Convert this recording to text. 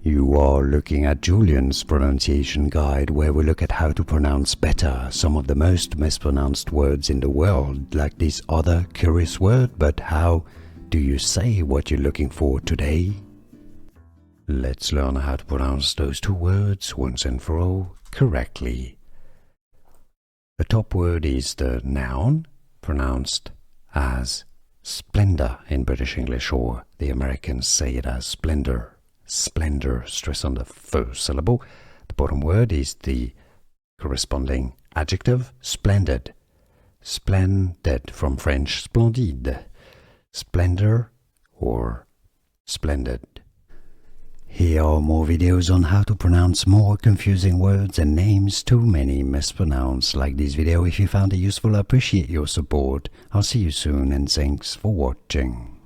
You are looking at Julian's pronunciation guide, where we look at how to pronounce better some of the most mispronounced words in the world, like this other curious word. But how do you say what you're looking for today? Let's learn how to pronounce those two words once and for all correctly. The top word is the noun, pronounced as splendor in British English, or the Americans say it as splendor. Splendor, stress on the first syllable. The bottom word is the corresponding adjective, splendid. Splendid, from French splendide. Splendor or splendid. Here are more videos on how to pronounce more confusing words and names too many mispronounced. Like this video if you found it useful. I appreciate your support. I'll see you soon and thanks for watching.